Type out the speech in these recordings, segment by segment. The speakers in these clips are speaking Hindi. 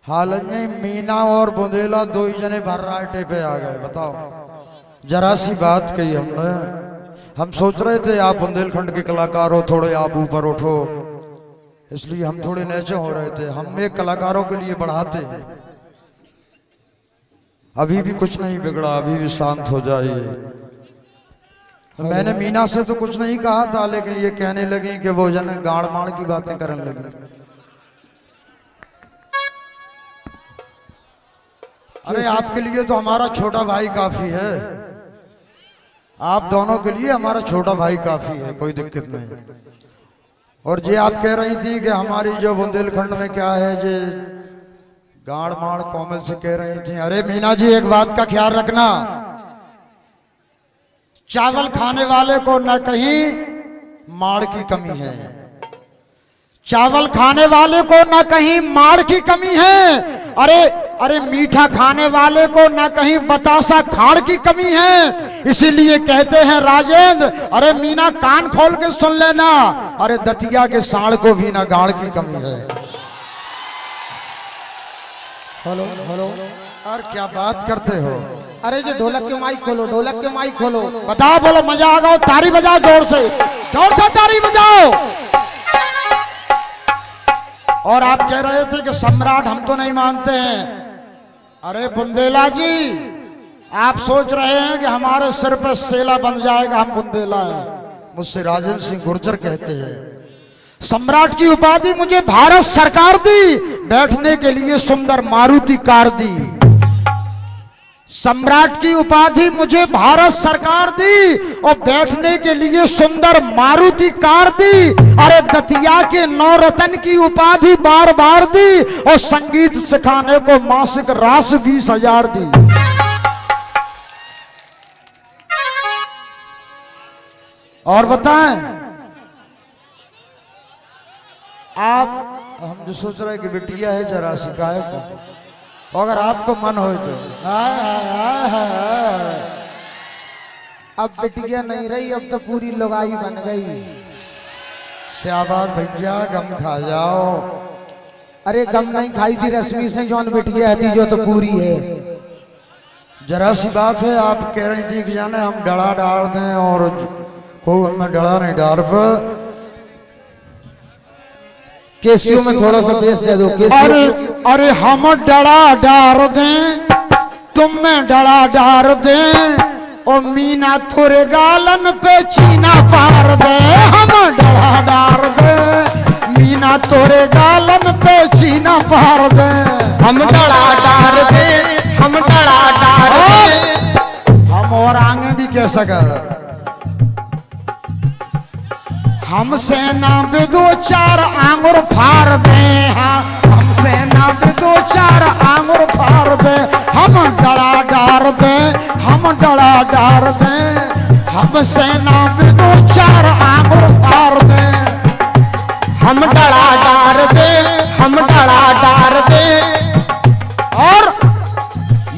हाल में मीना और बुंदेला दो ही जने भर्राटे पे आ गए। बताओ, जरा सी बात कही हमने। हम सोच रहे थे आप बुंदेलखंड के कलाकार हो, थोड़े आप ऊपर उठो, इसलिए हम थोड़े नीचे हो रहे थे। हम एक कलाकारों के लिए बढ़ाते हैं। अभी भी कुछ नहीं बिगड़ा, अभी भी शांत हो जाइए। मैंने मीना से तो कुछ नहीं कहा था, लेकिन ये कहने लगे कि वो जने गाड़ माड़ की बातें करने लगी। अरे आपके लिए तो हमारा छोटा भाई काफी है, आप दोनों के लिए हमारा छोटा भाई काफी है, कोई दिक्कत नहीं। और ये आप कह रही थी कि हमारी जो बुंदेलखंड में क्या है, जे गाड़ माड़ कोमल से कह रही थी। अरे मीना जी, एक बात का ख्याल रखना, चावल खाने वाले को न कहीं माड़ की कमी है, चावल खाने वाले को न कहीं माड़ की कमी है। अरे मीठा खाने वाले को न कहीं बतासा खाड़ की कमी है। इसीलिए कहते हैं राजेंद्र, अरे मीना कान खोल के सुन लेना, अरे दतिया के साड़ को भी न गाड़ की कमी है। हेलो हेलो, और क्या बात करते हो? अरे जो ढोलक के माइक खोलो, ढोलक के माइक खोलो। बताओ, बोलो, मजा आ गया। ताली बजाओ, जोर से ताली बजाओ। और आप कह रहे थे कि सम्राट हम तो नहीं मानते हैं। अरे बुंदेला जी, आप सोच रहे हैं कि हमारे सिर पर सेला बन जाएगा, हम बुंदेला हैं। मुझसे राजेंद्र सिंह गुर्जर कहते हैं, सम्राट की उपाधि मुझे भारत सरकार दी, बैठने के लिए सुंदर मारुति कार दी। सम्राट की उपाधि मुझे भारत सरकार दी और बैठने के लिए सुंदर मारुति कार दी। अरे दतिया के 9 रतन की उपाधि बार बार दी और संगीत सिखाने को मासिक राशि 20,000 दी। और बताएं आप, हम जो सोच रहे हैं कि बिटिया है जरा सिखाए को, अगर आपको मन हो तो। अब बिटिया नहीं रही, अब तो पूरी लुगाई बन गई। शाबाश भैया, गम खा जाओ। अरे गम नहीं खाई थी रश्मि से, जौन बिटिया थी जो तो पूरी है। जरा सी बात है, आप कह रही थी कि जाने हम डड़ा डाल दें, और कोई हमें डड़ा नहीं डाल पर। केसियो में थोड़ा सा बेस दे दो। अरे हम डड़ा डार दें, तुम में डड़ा डार दें, और मीना थोड़े गालन पे चीना पार दे। हम डड़ा डार दे, मीना थोड़े गालन पे चीना पार दे। हम डड़ा डार दे, हम डड़ा डार दे। हम और आगे भी कह सके, हमसे ना भी 2-4 आंगुर फाड़ दे। हाँ, हमसे ना भी 2-4 आंगुर फाड़ दे। हम डड़ा डार दे, हम डड़ा डार दे, हमसे ना भी 2-4 आंगुर फाड़ दे। हम डड़ा डार दे, हम डड़ा डार दे। और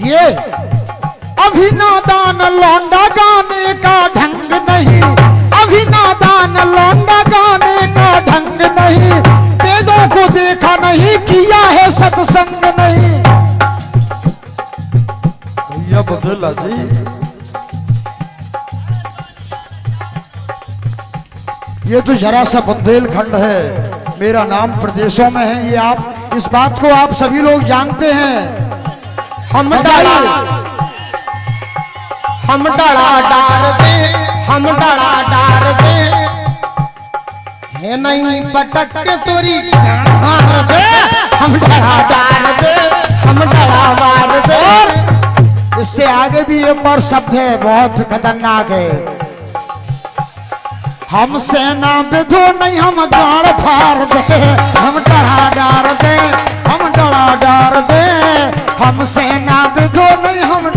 ये अभिनादान लौंडा गाने का ढंग नहीं, अभिनादान लौंडा गाने का ढंग नहीं, वेदों को देखा नहीं, किया है सत्संग नहीं। भैया बुंदेला जी, ये तो जरा सा बुंदेलखंड है, मेरा नाम प्रदेशों में है, ये आप, इस बात को आप सभी लोग जानते हैं। हम डड़ा डार दे, हम डड़ा डार दे। है नहीं पटक के तोरी मार दे। हम डड़ा डार दे, हम डड़ा मार दे। इससे आगे भी एक और शब्द है, बहुत खतरनाक है। हमसे ना विधो नहीं, हम गाड़ फाड़ दे। हम डड़ा डार दे, हम डड़ा डार दे, हमसे ना विधो नहीं, हम।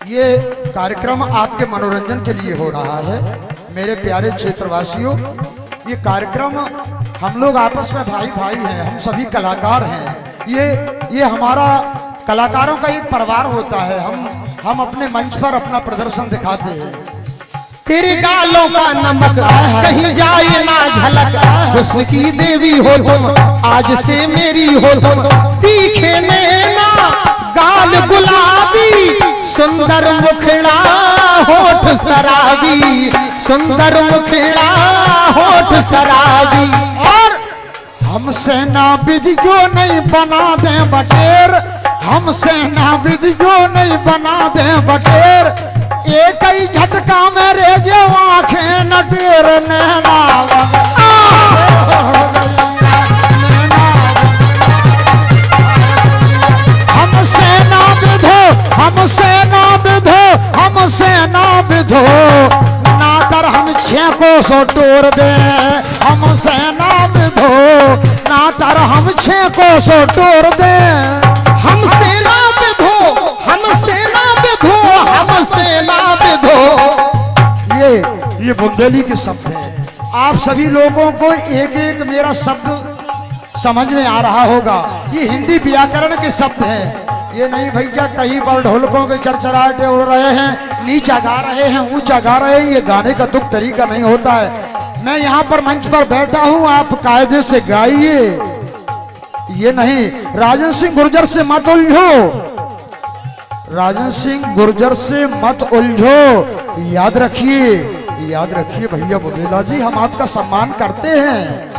ये कार्यक्रम आपके मनोरंजन के लिए हो रहा है मेरे प्यारे क्षेत्रवासियों। ये कार्यक्रम हम लोग आपस में भाई भाई हैं, हम सभी कलाकार हैं। ये हमारा कलाकारों का एक परिवार होता है। हम अपने मंच पर अपना प्रदर्शन दिखाते हैं। तेरे गालों का नमक कहीं जाए ना झलक, हुस्न की देवी हो तुम, आज से मेरी हो तुम। तीखे नैना गाल गुलाबी, सुंदर मुखड़ा होठ शराबी, सुंदर मुखड़ा होठ शराबी। और हमसे ना विधियो नहीं बना दे बटेर, हमसे ना विधियो नहीं बना दे बटेर। एक ही झटका में रे जो आंखें न टेर नैना हमसे ना विधो, हमसे ना विधो, हमसे ना विधो, ना तर हम छे को सो टोर दे। हमसे ना विधो, ना तर हम छे को सो टोर दे। हमसे ना विधो, हमसे ना विधो, हमसे ना विधो। ये बुंदेली के शब्द है। आप सभी लोगों को एक एक मेरा शब्द समझ में आ रहा होगा। ये हिंदी व्याकरण के शब्द है। ये नहीं भैया कहीं पर ढोलकों के चरचराहटे उड़ रहे हैं, नीचा गा रहे हैं, ऊंचा गा रहे हैं। ये गाने का दुख तरीका नहीं होता है। मैं यहाँ पर मंच पर बैठा हूँ, आप कायदे से गाइए। ये नहीं, राजन सिंह गुर्जर से मत उलझो, राजन सिंह गुर्जर से मत उलझो। याद रखिए, याद रखिए भैया बुंदेला जी, हम आपका सम्मान करते हैं।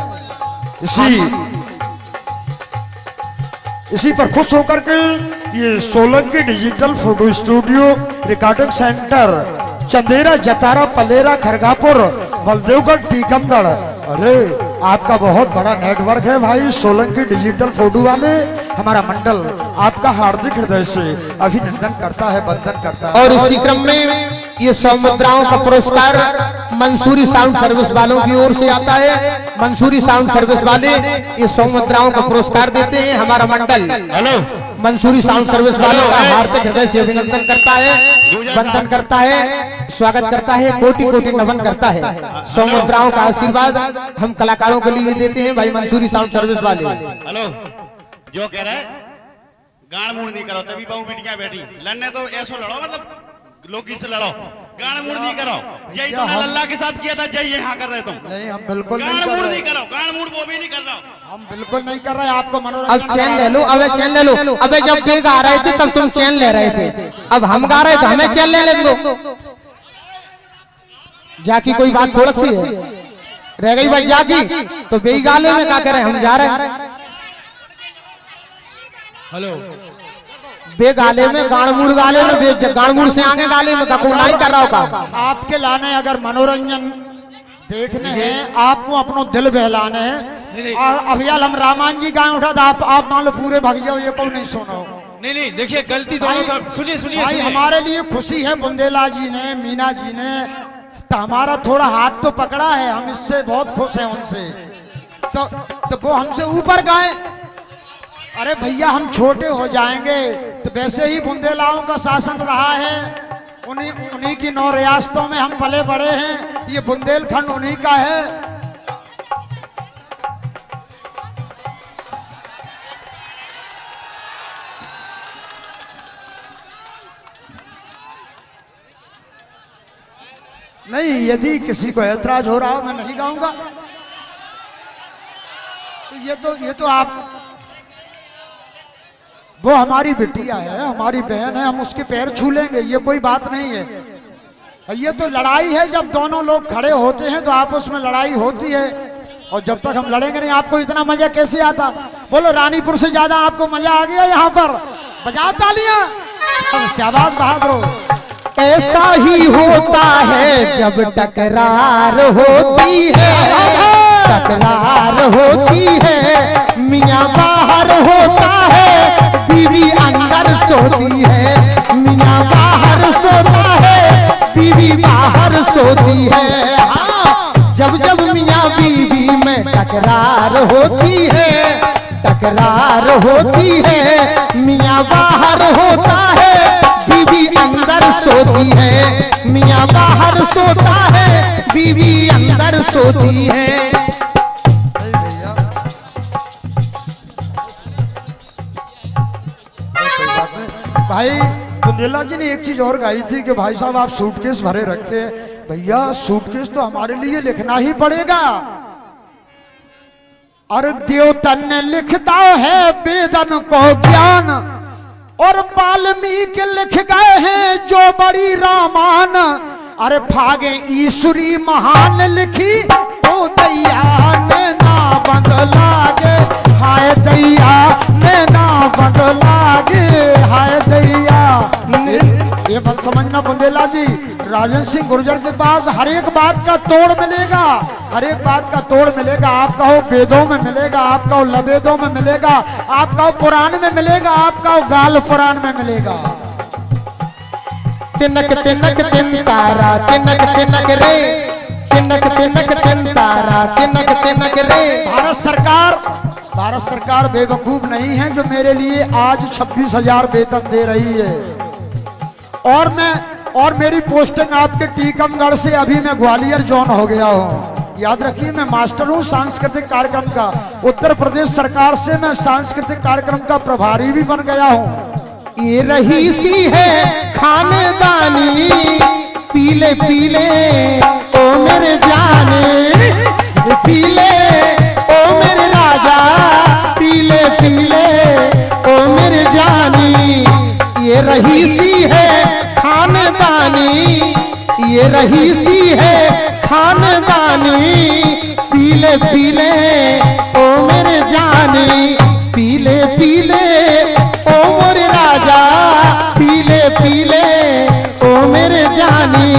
इसी पर खुश होकर के ये Solanki digital photo studio recording centre, Chandera, Jatara, Palera, Khargapur, Baldevgarh, Tikamgarh. अरे आपका बहुत बड़ा नेटवर्क है भाई, सोलंकी डिजिटल फोटो वाले। हमारा मंडल आपका हार्दिक हृदय से अभिनंदन करता है, वंदन करता है। और इसी क्रम में ये 100 मुद्राओं का पुरस्कार मंसूरी साउंड सर्विस वालों की ओर से आता है। मंसूरी साउंड सर्विस वाले ये 100 मुद्राओं का पुरस्कार देते हैं। हमारा मंडल हेलो मंसूरी साउंड सर्विस वालों का हार्दिक हृदय से अभिनंदन करता है, वंदन करता है, स्वागत करता है, कोटि कोटि नमन करता है। 100 मुद्राओं का आशीर्वाद हम कलाकारों के लिए देते हैं भाई मंसूरी साउंड सर्विस वाले। हेलो, जो कह रहा है गाड़ मूड़ नहीं करो, तभी बहु बिटियां बैठी लड़ने तो ऐसो लड़ो, मतलब लोकी से लड़ो, गाड़ मूड़ नहीं करो। जय तुमने लल्ला के साथ किया था, जय यहाँ कर रहे तुम। नहीं, हम बिल्कुल नहीं गाड़ कर मूड़ रहे। नहीं करो, गाड़ मूड़ वो भी नहीं कर रहा। हम बिल्कुल नहीं कर रहे। आपको मनोरंजन। अब चैन ले लो, अबे चैन ले लो। अबे जब वे गा रहे थे तब तुम चैन ले रहे थे, अब हम गा रहे थे हमें चैन ले दो। जाकी कोई बात थोड़ा सी है, रह गई भाई जाकी तो बेगाले में क्या करें, हम जा रहे हैं। हेलो, बेगाले में गाड़मुड़ गाले में, गाड़मुड़ से आगे गाले में कपूर नहीं कर रहा होगा। आपके लाने अगर मनोरंजन देखने हैं, आपको अपनो दिल बहलाने हैं। अभियाल हम रामान जी गाय उठा था, आप मान लो पूरे भाग जाओ, ये कौन नहीं सुनो। नहीं देखिए गलती दोनों का। सुनिए सुनिए भाई हमारे लिए खुशी है, बुंदेला जी ने, मीना जी ने तो हमारा थोड़ा हाथ तो पकड़ा है, हम इससे बहुत खुश हैं उनसे। तो वो हमसे ऊपर गाए। अरे भैया हम छोटे हो जाएंगे तो वैसे ही बुंदेलाओं का शासन रहा है, उन्हीं की 9 रियासतों में हम पले बड़े हैं। ये बुंदेलखंड उन्हीं का है। नहीं, यदि किसी को ऐतराज हो रहा हो, मैं नहीं गाऊंगा। तो ये तो आप, वो हमारी बिटिया है, हमारी बहन है, हम उसके पैर छू लेंगे, ये कोई बात नहीं है। ये तो लड़ाई है, जब दोनों लोग खड़े होते हैं तो आपस में लड़ाई होती है। और जब तक हम लड़ेंगे नहीं, आपको इतना मजा कैसे आता? बोलो, रानीपुर से ज्यादा आपको मजा आ गया यहाँ पर? बजाओ तालियां। शाबाश बहादुर। ऐसा ही होता है जब टकरार होती है, तकरार होती है। मियाँ बाहर होता है, बीवी अंदर सोती है। मियाँ बाहर सोता है, बीवी बाहर सोती है। हाँ, जब जब मियाँ बीवी में तकरार होती है, तकरार होती है। मियाँ बाहर होता है, बीवी अंदर सोती है। मियाँ बाहर सोता है, बीवी अंदर सोती है। भाई बुंदेला जी ने एक चीज और गाई थी कि भाई साहब आप सूटकेस भरे रखे, भैया सूटकेस तो हमारे लिए लिखना ही पड़ेगा। और देवतन ने लिखता है वेदन को ज्ञान, और वाल्मीकि लिख गए हैं जो बड़ी रामायण। अरे भागे ईश्वरी महान लिखी ओ दैया ने ना बदलागे, हाय दैया ने ना बदलागे, हाय दैया। ये बात समझना बुंदेला जी, राजन सिंह गुर्जर के पास हर एक बात का तोड़ मिलेगा, हर एक बात का तोड़ मिलेगा। आप कहो वेदों में मिलेगा, आप कहो लवेदों में मिलेगा, आप कहो पुराण में मिलेगा, आप कहो गाल पुराण में मिलेगा। तिनक तिनक तिन तारा तिनक तिनक रे, तिनक तिनक तिन तारा तिनक तिनक रे। भारत सरकार बेवकूफ नहीं है जो मेरे लिए आज 26,000 वेतन दे रही है। और मेरी पोस्टिंग आपके टीकमगढ़ से अभी मैं ग्वालियर जोन हो गया हूँ। याद रखिए मैं मास्टर हूँ सांस्कृतिक कार्यक्रम का। उत्तर प्रदेश सरकार से मैं सांस्कृतिक कार्यक्रम का प्रभारी भी बन गया हूँ। ये रही सी है खानदानी, पीले पीले ओ मेरे जाने, पीले ओ मेरे राजा, पीले पीले ओ मेरे जानी। ये रही सी है खानदानी, ये रही सी है खानदानी, पीले पीले ओ मेरे जानी, पीले पीले ओ मेरे राजा, पीले पीले ओ मेरे जानी।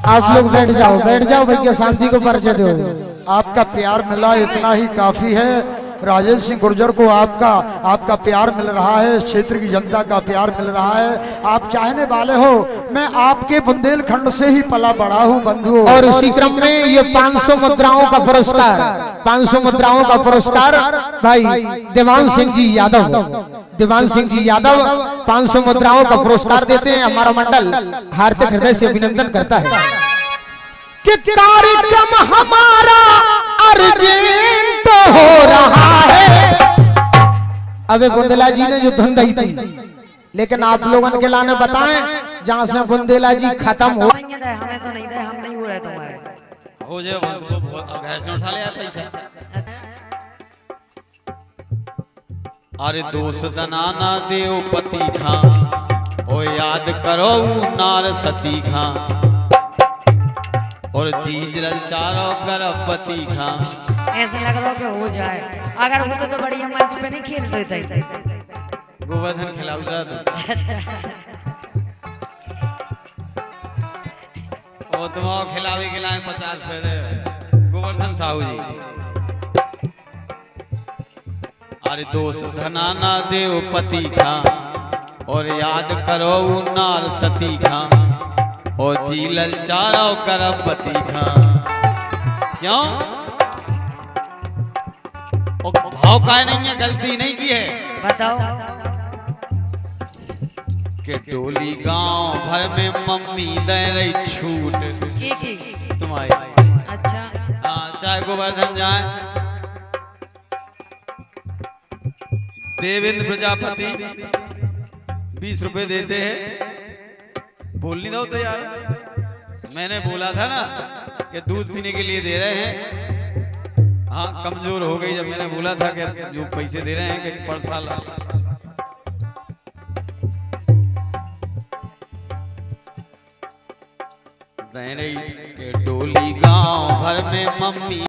आप लोग बैठ जाओ भैया, शांति को परिचय दो। आपका प्यार मिला इतना ही काफी है। राजेंद्र सिंह गुर्जर को आपका प्यार मिल रहा है, इस क्षेत्र की जनता का प्यार मिल रहा है। आप चाहने वाले हो, मैं आपके बुंदेलखंड से ही पला बड़ा हूँ बंधु। और इसी क्रम में ये 500 मुद्राओं का पुरस्कार, 500 मुद्राओं का पुरस्कार भाई देवान सिंह जी यादव, देवान सिंह जी यादव 500 मुद्राओं का पुरस्कार देते हैं। हमारा मंडल हार्दिक हृदय से अभिनंदन करता है कि कार्यक्रम हमारा अर्जेंट हो रहा है। अबे बुंदेला जी ने जो धुन दही थी, लेकिन आप लोगों के लाने बताएं जहां से बुंदेला जी खत्म हो। हमें तो नहीं दे, हम नहीं हो रहे तुम्हारे हो जाए घर से उठा ले यार पैसा। अरे दोस्त दनाना देव पति खा, ओ याद करो नार सती खा, और तीज चारों करपति खा। ऐसे लग रहा कि हो जाए, अगर होता तो बढ़िया मंच पे नहीं खेल देते। गोवर्धन खिलाऊ जरा। अच्छा वो तुम खिलावे खिलाए 50 फेरे गोवर्धन साहू जी। अरे दोस्त धनाना देव पति खा, और याद करो नार सती खा, और जीलल चारों करपति खा। क्यों भाव का नहीं है, गलती नहीं की है। बताओ कि डोली गांव भर में मम्मी दे रही छूट तुम्हारी। अच्छा हाँ, चाहे गोवर्धन जाए। देवेंद्र प्रजापति 20 रुपए देते हैं। बोल नहीं दो तो यार, मैंने बोला था ना कि दूध पीने के लिए दे रहे हैं। हाँ, कमजोर हो गई जब मैंने बोला था कि जो पैसे दे रहे हैं कि पर साल दे रही। डोली गांव भर में मम्मी